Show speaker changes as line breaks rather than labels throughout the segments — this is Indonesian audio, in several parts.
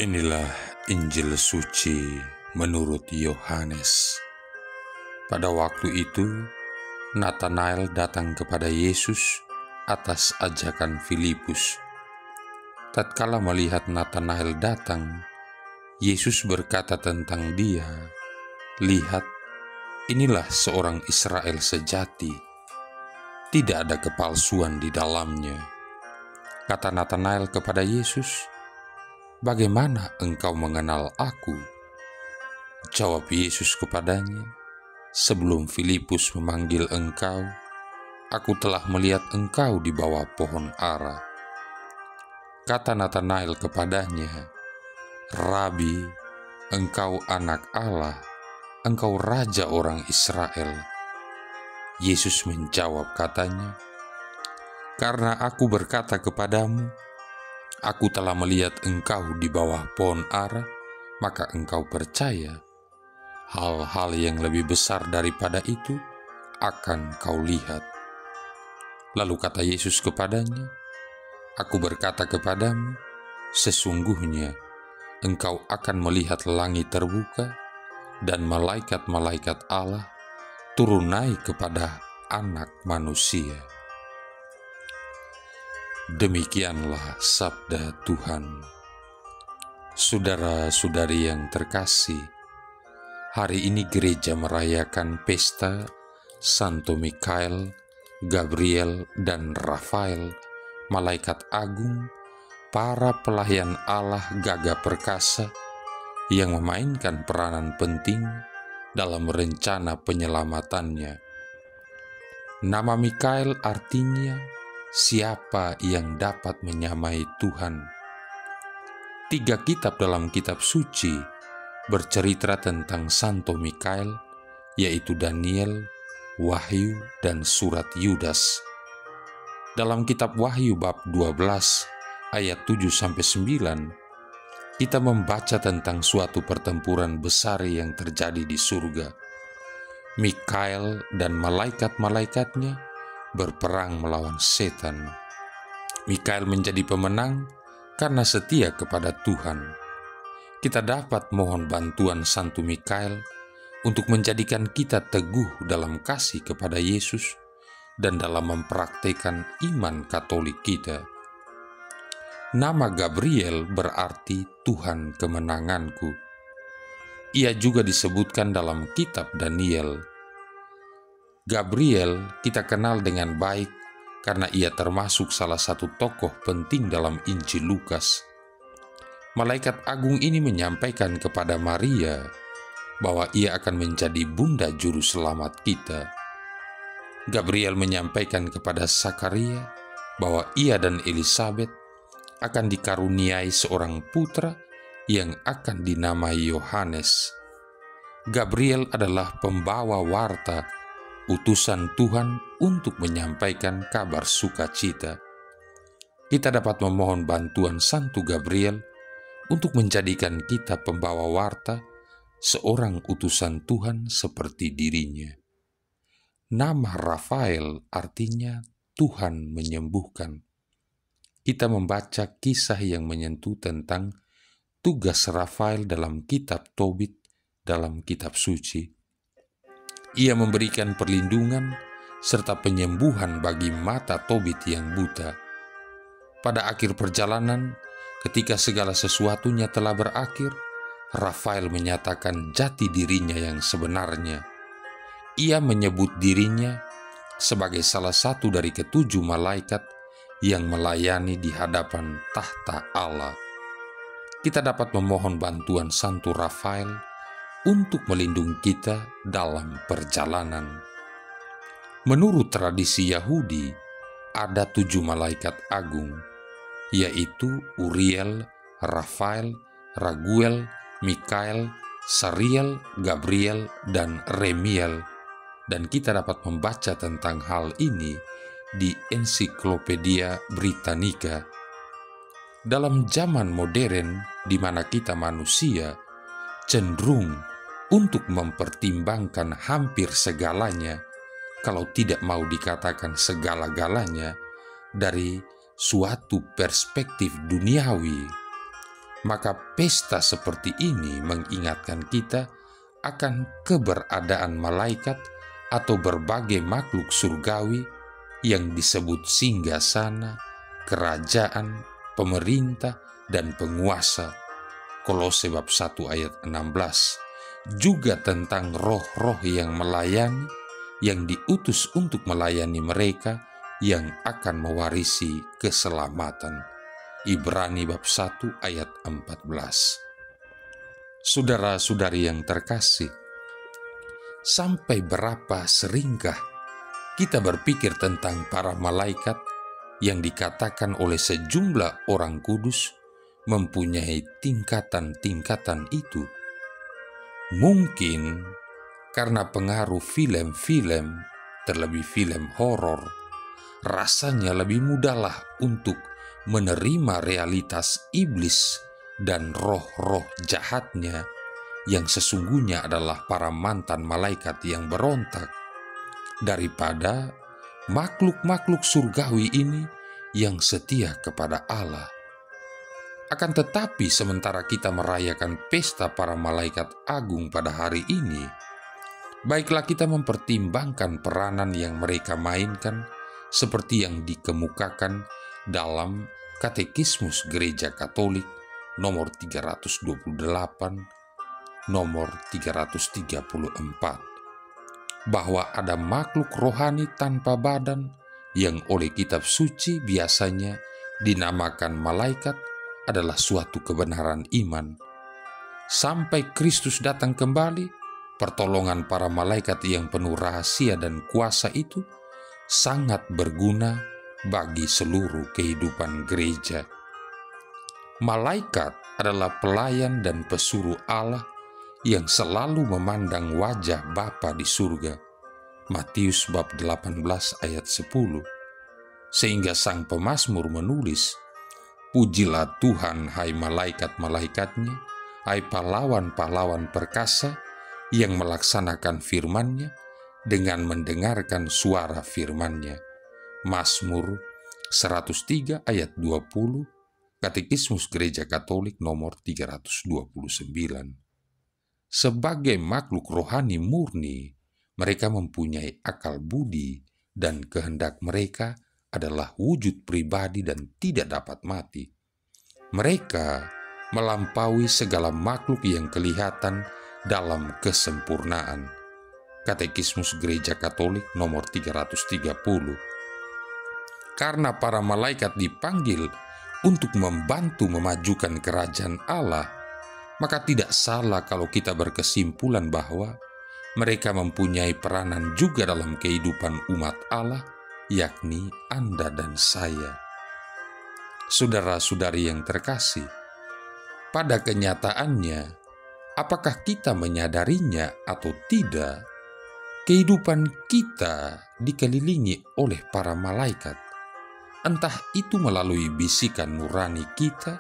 Inilah Injil suci menurut Yohanes. Pada waktu itu, Natanael datang kepada Yesus atas ajakan Filipus. Tatkala melihat Natanael datang, Yesus berkata tentang dia, "Lihat, inilah seorang Israel sejati. Tidak ada kepalsuan di dalamnya." Kata Natanael kepada Yesus, "Bagaimana engkau mengenal aku?" Jawab Yesus kepadanya, "Sebelum Filipus memanggil engkau, aku telah melihat engkau di bawah pohon ara." Kata Natanael kepadanya, "Rabi, engkau anak Allah, engkau raja orang Israel." Yesus menjawab katanya, "Karena aku berkata kepadamu, aku telah melihat engkau di bawah pohon ara, maka engkau percaya. Hal-hal yang lebih besar daripada itu akan kau lihat." Lalu kata Yesus kepadanya, "Aku berkata kepadamu, sesungguhnya engkau akan melihat langit terbuka dan malaikat-malaikat Allah turun naik kepada Anak Manusia." Demikianlah sabda Tuhan. Saudara-saudari yang terkasih, hari ini gereja merayakan pesta Santo Mikael, Gabriel, dan Rafael, malaikat agung, para pelayan Allah gagah perkasa yang memainkan peranan penting dalam rencana penyelamatannya. Nama Mikael artinya siapa yang dapat menyamai Tuhan. 3 kitab dalam kitab suci bercerita tentang Santo Mikael, yaitu Daniel, Wahyu, dan surat Yudas. Dalam kitab Wahyu bab 12 ayat 7-9, kita membaca tentang suatu pertempuran besar yang terjadi di surga. Mikael dan malaikat-malaikatnya berperang melawan setan. Mikael menjadi pemenang karena setia kepada Tuhan. Kita dapat mohon bantuan Santo Mikael untuk menjadikan kita teguh dalam kasih kepada Yesus dan dalam mempraktikkan iman Katolik kita. Nama Gabriel berarti Tuhan kemenanganku. Ia juga disebutkan dalam kitab Daniel. Gabriel kita kenal dengan baik karena ia termasuk salah satu tokoh penting dalam Injil Lukas. Malaikat agung ini menyampaikan kepada Maria bahwa ia akan menjadi bunda juru selamat kita. Gabriel menyampaikan kepada Zakaria bahwa ia dan Elisabet akan dikaruniai seorang putra yang akan dinamai Yohanes. Gabriel adalah pembawa warta, utusan Tuhan untuk menyampaikan kabar sukacita. Kita dapat memohon bantuan Santo Gabriel untuk menjadikan kita pembawa warta, seorang utusan Tuhan seperti dirinya. Nama Rafael artinya Tuhan menyembuhkan. Kita membaca kisah yang menyentuh tentang tugas Rafael dalam kitab Tobit dalam kitab suci. Ia memberikan perlindungan serta penyembuhan bagi mata Tobit yang buta. Pada akhir perjalanan, ketika segala sesuatunya telah berakhir, Rafael menyatakan jati dirinya yang sebenarnya. Ia menyebut dirinya sebagai salah satu dari ke-7 malaikat yang melayani di hadapan tahta Allah. Kita dapat memohon bantuan Santo Rafael untuk melindungi kita dalam perjalanan. Menurut tradisi Yahudi, ada 7 malaikat agung, yaitu Uriel, Rafael, Raguel, Mikael, Sariel, Gabriel, dan Remiel. Dan kita dapat membaca tentang hal ini di Ensiklopedia Britannica. Dalam zaman modern di mana kita manusia cenderung untuk mempertimbangkan hampir segalanya, kalau tidak mau dikatakan segala-galanya, dari suatu perspektif duniawi, Maka pesta seperti ini mengingatkan kita akan keberadaan malaikat atau berbagai makhluk surgawi yang disebut singgasana, kerajaan, pemerintah, dan penguasa. Kolose bab 1 ayat 16. Juga tentang roh-roh yang melayani, yang diutus untuk melayani mereka yang akan mewarisi keselamatan. Ibrani bab 1 ayat 14. Saudara-saudari yang terkasih, sampai berapa seringkah kita berpikir tentang para malaikat yang dikatakan oleh sejumlah orang kudus mempunyai tingkatan-tingkatan itu? Mungkin karena pengaruh film-film, terlebih film horor, rasanya lebih mudahlah untuk menerima realitas iblis dan roh-roh jahatnya yang sesungguhnya adalah para mantan malaikat yang berontak, daripada makhluk-makhluk surgawi ini yang setia kepada Allah. Akan tetapi sementara kita merayakan pesta para malaikat agung pada hari ini, baiklah kita mempertimbangkan peranan yang mereka mainkan seperti yang dikemukakan dalam Katekismus Gereja Katolik nomor 328, nomor 334, bahwa ada makhluk rohani tanpa badan yang oleh kitab suci biasanya dinamakan malaikat adalah suatu kebenaran iman. Sampai Kristus datang kembali, pertolongan para malaikat yang penuh rahasia dan kuasa itu sangat berguna bagi seluruh kehidupan gereja. Malaikat adalah pelayan dan pesuruh Allah yang selalu memandang wajah Bapa di surga. Matius bab 18 ayat 10. Sehingga sang pemazmur menulis, "Pujilah Tuhan, hai malaikat-malaikatnya, hai pahlawan-pahlawan perkasa yang melaksanakan firman-Nya dengan mendengarkan suara firman-Nya." Mazmur 103 ayat 20, Katekismus Gereja Katolik nomor 329. Sebagai makhluk rohani murni, mereka mempunyai akal budi dan kehendak mereka adalah wujud pribadi dan tidak dapat mati. Mereka melampaui segala makhluk yang kelihatan dalam kesempurnaan. Katekismus Gereja Katolik nomor 330. Karena para malaikat dipanggil untuk membantu memajukan kerajaan Allah, maka tidak salah kalau kita berkesimpulan bahwa mereka mempunyai peranan juga dalam kehidupan umat Allah, yakni Anda dan saya. Saudara-saudari yang terkasih, pada kenyataannya, apakah kita menyadarinya atau tidak, kehidupan kita dikelilingi oleh para malaikat. Entah itu melalui bisikan nurani kita,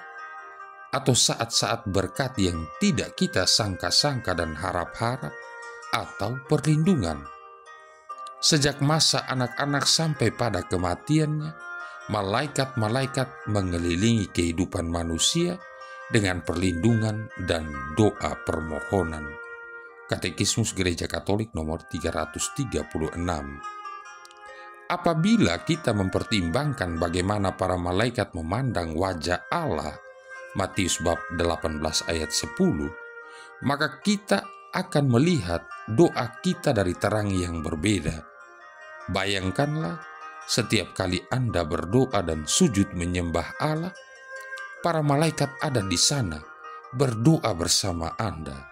atau saat-saat berkat yang tidak kita sangka-sangka dan harap-harap, atau perlindungan. Sejak masa anak-anak sampai pada kematiannya, malaikat-malaikat mengelilingi kehidupan manusia dengan perlindungan dan doa permohonan. Katekismus Gereja Katolik nomor 336. Apabila kita mempertimbangkan bagaimana para malaikat memandang wajah Allah, Matius bab 18 ayat 10, maka kita akan melihat doa kita dari terang yang berbeda. Bayangkanlah, setiap kali Anda berdoa dan sujud menyembah Allah, para malaikat ada di sana berdoa bersama Anda.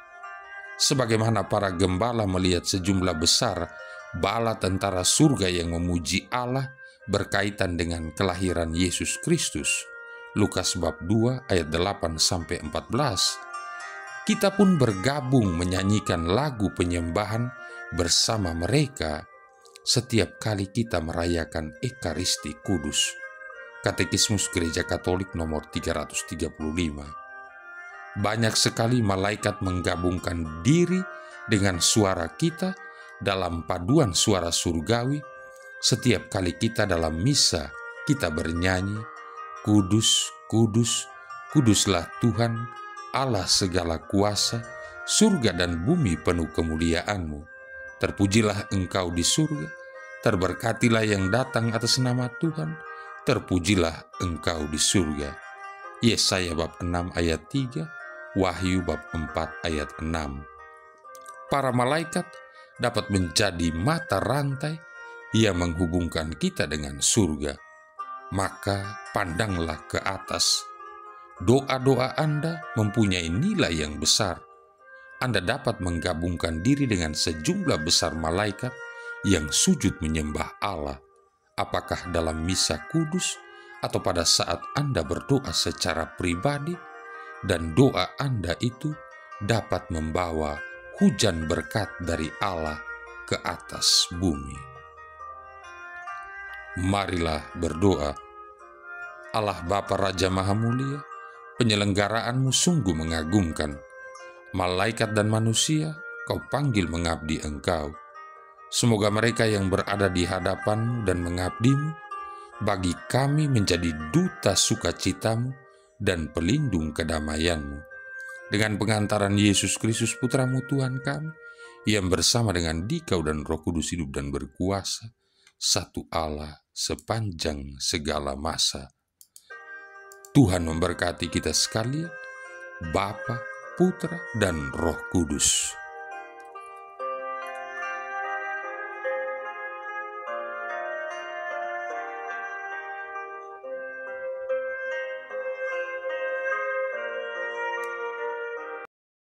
Sebagaimana para gembala melihat sejumlah besar bala tentara surga yang memuji Allah berkaitan dengan kelahiran Yesus Kristus. Lukas bab 2 ayat 8-14. Kita pun bergabung menyanyikan lagu penyembahan bersama mereka setiap kali kita merayakan Ekaristi Kudus. Katekismus Gereja Katolik nomor 335. Banyak sekali malaikat menggabungkan diri dengan suara kita dalam paduan suara surgawi setiap kali kita dalam misa kita bernyanyi, "Kudus, kudus, Kuduslah Tuhan, Allah segala kuasa, surga dan bumi penuh kemuliaan-Mu. Terpujilah Engkau di surga, terberkatilah yang datang atas nama Tuhan, terpujilah Engkau di surga. Yesaya bab 6 ayat 3, Wahyu bab 4 ayat 6. Para malaikat dapat menjadi mata rantai yang menghubungkan kita dengan surga. Maka pandanglah ke atas. Doa-doa Anda mempunyai nilai yang besar. Anda dapat menggabungkan diri dengan sejumlah besar malaikat yang sujud menyembah Allah, apakah dalam misa kudus atau pada saat Anda berdoa secara pribadi, dan doa Anda itu dapat membawa hujan berkat dari Allah ke atas bumi. Marilah berdoa. Allah Bapa Raja Maha Mulia, penyelenggaraanmu sungguh mengagumkan. Malaikat dan manusia Kau panggil mengabdi Engkau. Semoga mereka yang berada di hadapan-Mu dan mengabdi-Mu, bagi kami menjadi duta sukacita-Mu dan pelindung kedamaian-Mu. Dengan pengantaran Yesus Kristus Putra-Mu Tuhan kami, yang bersama dengan Dikau dan Roh Kudus hidup dan berkuasa, satu Allah sepanjang segala masa. Tuhan memberkati kita sekalian, Bapa, Putra, dan Roh Kudus.